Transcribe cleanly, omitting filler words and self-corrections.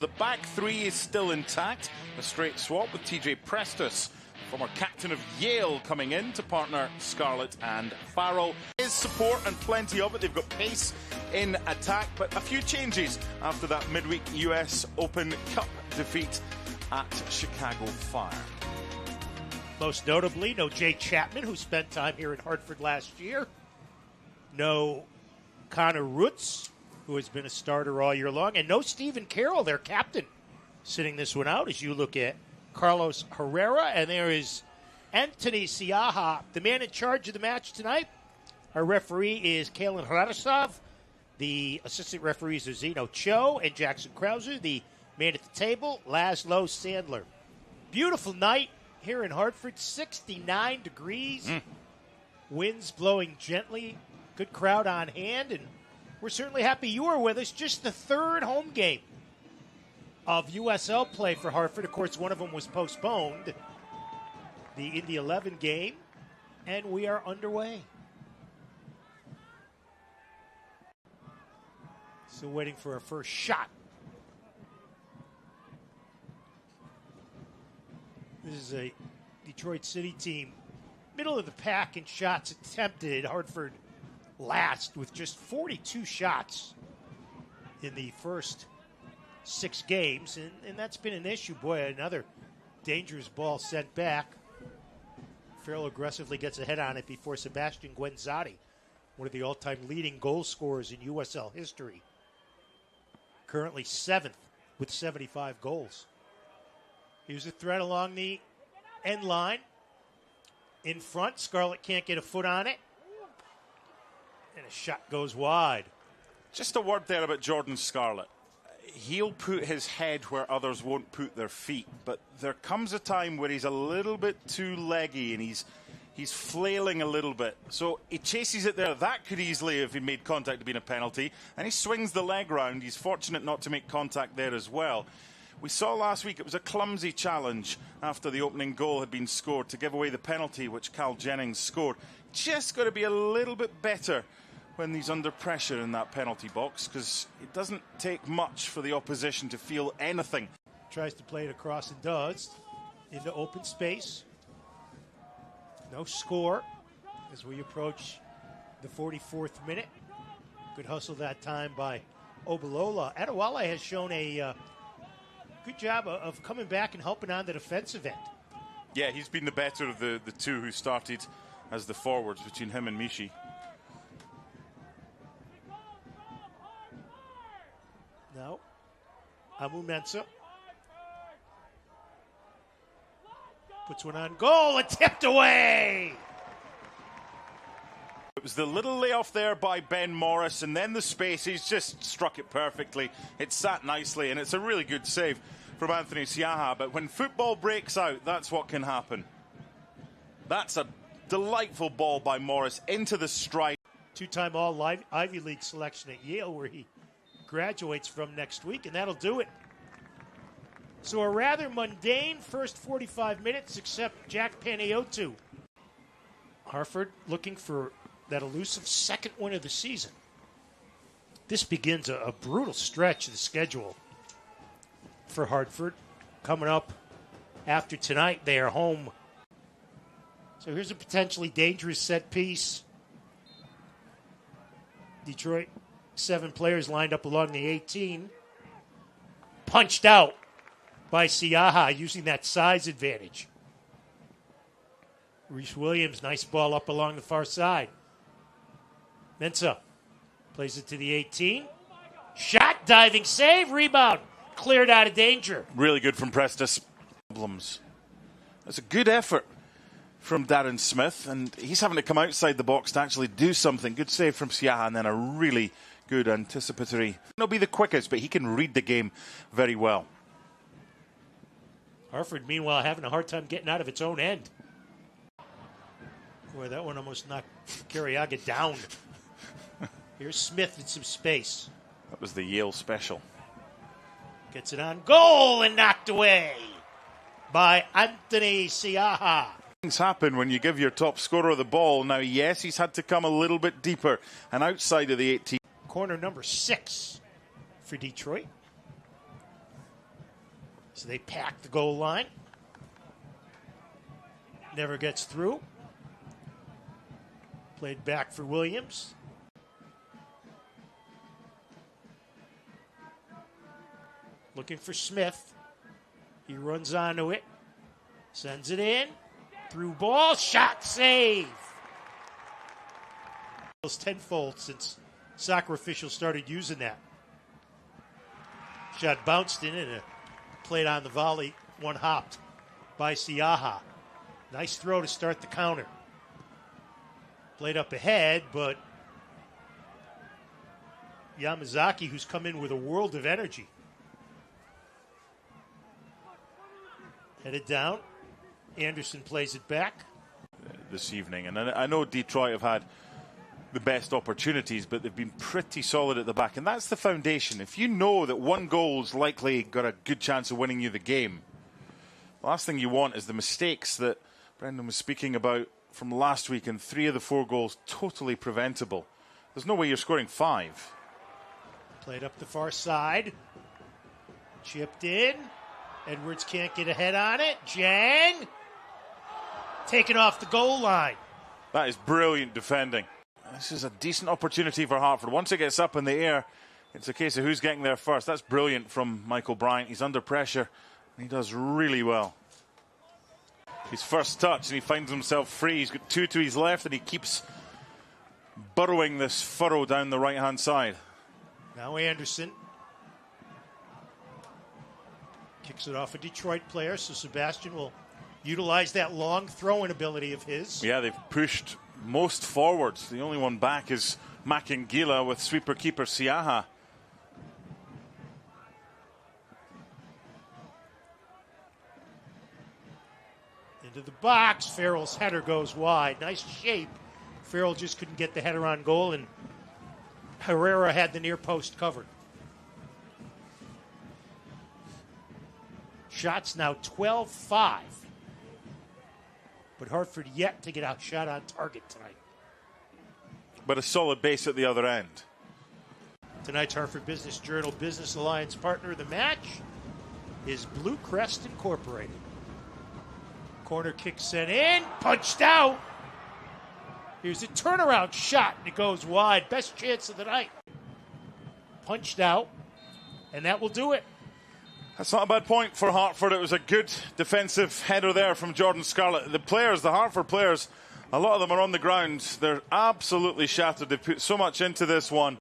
The back three is still intact. A straight swap with TJ Prestus, former captain of Yale, coming in to partner Scarlett and Farrell. His support and plenty of it. They've got pace in attack, but a few changes after that midweek US Open Cup defeat at Chicago Fire. Most notably, no Jay Chapman, who spent time here in Hartford last year. No Connor Roots, who has been a starter all year long. And no Stephen Carroll, their captain, sitting this one out as you look at Carlos Herrera. And there is Anthony Siaha, the man in charge of the match tonight. Our referee is Kalen Radosov. The assistant referees are Zeno Cho and Jackson Krauser. The man at the table, Laszlo Sandler. Beautiful night here in Hartford, 69 degrees. Winds blowing gently. Good crowd on hand, and we're certainly happy you are with us. Just the third home game of USL play for Hartford. Of course, one of them was postponed, the Indy 11 game, and we are underway. Still waiting for our first shot. This is a Detroit City team, middle of the pack in shots attempted. Hartford last with just 42 shots in the first 6 games, and that's been an issue. Boy, another dangerous ball sent back. Farrell aggressively gets ahead on it before Sebastian Guenzati, one of the all-time leading goal scorers in USL history. Currently 7th with 75 goals. Here's a threat along the end line. In front, Scarlett can't get a foot on it. And a shot goes wide. Just a word there about Jordan Scarlett. He'll put his head where others won't put their feet, but there comes a time where he's a little bit too leggy and he's flailing a little bit. So he chases it there. That could easily, if he made contact, have been a penalty. And he swings the leg round. He's fortunate not to make contact there as well. We saw last week it was a clumsy challenge after the opening goal had been scored to give away the penalty which Cal Jennings scored. Just got to be a little bit better when he's under pressure in that penalty box, because it doesn't take much for the opposition to feel anything. Tries to play it across and does. Into open space. No score as we approach the 44th minute. Good hustle that time by Obalola. Adewale has shown a good job of coming back and helping on the defensive end. Yeah, he's been the better of the two who started as the forwards between him and Mishi. Now, Amu Mensah puts one on goal and tipped away. It was the little layoff there by Ben Morris, and then the space. He's just struck it perfectly. It sat nicely, and it's a really good save from Anthony Siaha. But when football breaks out, that's what can happen. That's a delightful ball by Morris into the strike. Two-time All-Ivy League selection at Yale, where he graduates from next week, and that'll do it. So a rather mundane first 45 minutes, except Jack Panayiotou. Hartford looking for that elusive second win of the season. This begins a brutal stretch of the schedule for Hartford. Coming up after tonight, they are home. So here's a potentially dangerous set piece. Detroit, 7 players lined up along the 18. Punched out by Siaha using that size advantage. Reese Williams, nice ball up along the far side. Mensah plays it to the 18. Shot, diving save, rebound. Cleared out of danger. Really good from Prestus. Problems. That's a good effort from Darren Smith, and he's having to come outside the box to actually do something. Good save from Siaha, and then a really good anticipatory. He'll be the quickest, but he can read the game very well. Hartford, meanwhile, having a hard time getting out of its own end. Boy, that one almost knocked Carriaga down. Here's Smith in some space. That was the Yale special. Gets it on goal and knocked away by Anthony Siaha. Things happen when you give your top scorer the ball. Now, yes, he's had to come a little bit deeper and outside of the 18. Corner number 6 for Detroit. So they pack the goal line. Never gets through. Played back for Williams. Looking for Smith. He runs onto it. Sends it in. Through ball. Shot save. It's tenfold since soccer officials started using that. Shot bounced in and played on the volley. One hopped by Siaha. Nice throw to start the counter. Played up ahead, but Yamazaki, who's come in with a world of energy. Headed down. Anderson plays it back. This evening. And I know Detroit have had the best opportunities, but they've been pretty solid at the back. And that's the foundation. If you know that one goal's likely got a good chance of winning you the game, the last thing you want is the mistakes that Brendan was speaking about from last week, and 3 of the 4 goals totally preventable. There's no way you're scoring 5. Played up the far side. Chipped in. Edwards can't get a head on it. Jang. Taken off the goal line. That is brilliant defending. This is a decent opportunity for Hartford. Once it gets up in the air, it's a case of who's getting there first. That's brilliant from Michael Bryant. He's under pressure, and he does really well. His first touch, and he finds himself free. He's got 2 to his left, and he keeps burrowing this furrow down the right-hand side. Now Anderson kicks it off a Detroit player, so Sebastian will utilize that long throwing ability of his. Yeah, they've pushed most forwards. The only one back is Makingila with sweeper keeper Siaha. Into the box. Farrell's header goes wide. Nice shape. Farrell just couldn't get the header on goal, and Herrera had the near post covered. Shots now 12-5. But Hartford yet to get outshot on target tonight. But a solid base at the other end. Tonight's Hartford Business Journal Business Alliance partner of the match is Blue Crest Incorporated. Corner kick sent in, punched out. Here's a turnaround shot, and it goes wide. Best chance of the night. Punched out, and that will do it. That's not a bad point for Hartford. It was a good defensive header there from Jordan Scarlett. The players, the Hartford players, a lot of them are on the ground. They're absolutely shattered. They put so much into this one.